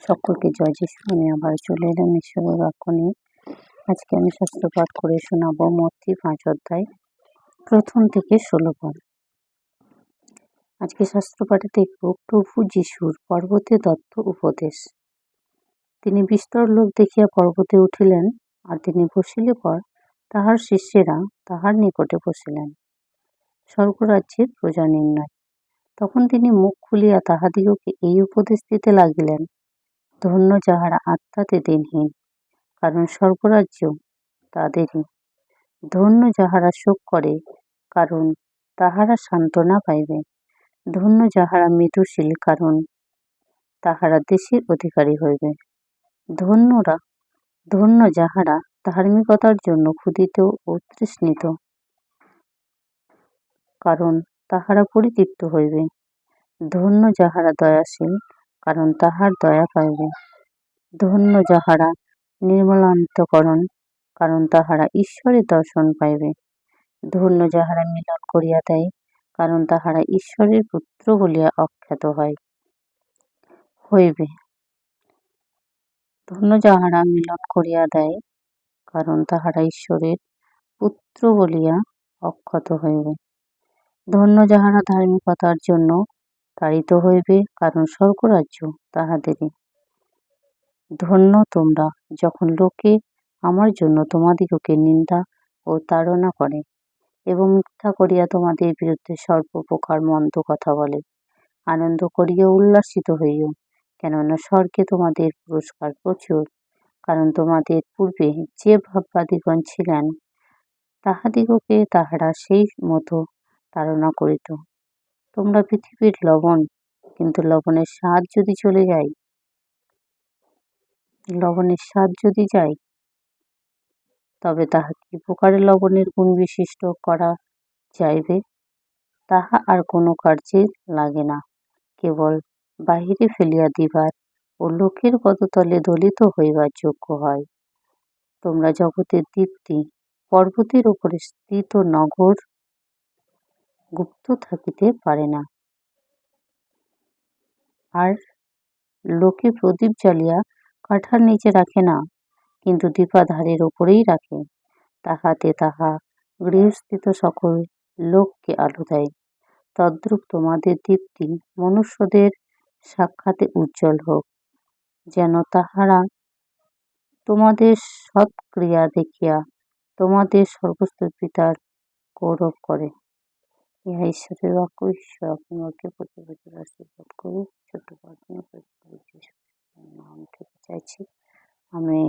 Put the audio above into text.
সকলকে জয় যিশু। আমি আবার চলে এলাম ঈশ্বরের বাক্য নিয়ে। আজকে আমি শাস্ত্র পাঠ করে শোনাবো মত্তি 5 অধ্যায় 1 থেকে 16 পদ। আজকে শাস্ত্র পাঠে দেখব প্রভু যিশুর পর্বতে দত্ত উপদেশ। তিনি বিস্তর লোক দেখিয়া পর্বতে উঠিলেন, আর তিনি বসিলে পর তাহার শিষ্যেরা তাহার নিকটে বসিলেন। স্বর্গরাজ্যের প্রজা নির্ণয়। তখন তিনি মুখ খুলিয়া তাহাদিগকে এই উপদেশ দিতে লাগিলেন, ধন্য যাহারা আত্মাতে দিনহীন, কারণ স্বর্গরাজ্য তাদেরই। ধন্য যাহারা শোক করে, কারণ তাহারা সান্ত্বনা পাইবে। ধন্য যাহারা মৃদুশীল, কারণ তাহারা দেশের অধিকারী হইবে। ধন্য যাহারা ধার্মিকতার জন্য ক্ষুধিত ও তৃষ্ণিত, কারণ তাহারা পরিতৃপ্ত হইবে। ধন্য যাহারা দয়াশীল, কারণ তাহার দয়া পাইবে। ধন্য যাহারা নির্মলান্তকরণ, কারণ তাহারা ঈশ্বরের দর্শন পাইবে। ধন্য যাহারা মিলন করিয়া দেয়, কারণ তাহারা ঈশ্বরের পুত্র বলিয়া আখ্যাত হইবে। ধন্য যাহারা মিলন করিয়া দেয়, কারণ তাহারা ঈশ্বরের পুত্র বলিয়া আখ্যাত হইবে। ধন্য যাহারা ধার্মিকতার জন্য তাড়িত হইবে, কারণ স্বর্গরাজ্য তাহাদেরই। ধন্য তোমরা, যখন লোকে আমার জন্য তোমাদিগকে নিন্দা ও তাড়না করে, এবং মিথ্যা করিয়া তোমাদের বিরুদ্ধে সর্বপ্রকার মন্দ কথা বলে। আনন্দ করিয়া উল্লাসিত হইও, কেননা স্বর্গে তোমাদের পুরস্কার প্রচুর। কারণ তোমাদের পূর্বে যে ভাববাদিগণ ছিলেন, তাহাদিগকে তাহারা সেই মতো তাড়না করিত। তোমরা পৃথিবীর লবণ, কিন্তু লবণের স্বাদ যদি যায়, তবে তাহা কি প্রকারে লবণের গুণ বিশিষ্ট করা যাইবে? তাহা আর কোনো কার্যে লাগে না, কেবল বাহিরে ফেলিয়া দিবার ও লোকের পদতলে দলিত হইবার যোগ্য হয়। তোমরা জগতের দীপ্তি। পর্বতের উপরে স্থিত নগর গুপ্ত থাকিতে পারে না, আর লোকে প্রদীপ জ্বালিয়া কাঠার নিচে রাখে না, কিন্তু দীপাধারের উপরেই রাখে, তাহাতে তাহা গৃহস্থিত সকল লোককে আলো দেয়। তদ্রূপ তোমাদের দীপ্তি মনুষ্যদের সাক্ষাতে উজ্জ্বল হোক, যেন তাহারা তোমাদের সৎক্রিয়া দেখিয়া তোমাদের স্বর্গস্থ পিতার গৌরব করে। ইহা ঈশ্বরের বাক্য। ঈশ্বর আপনাকে প্রতি বছর আশীর্বাদ করুন। ছোট্ট প্রার্থনা নাম থেকে চাইছি। আমি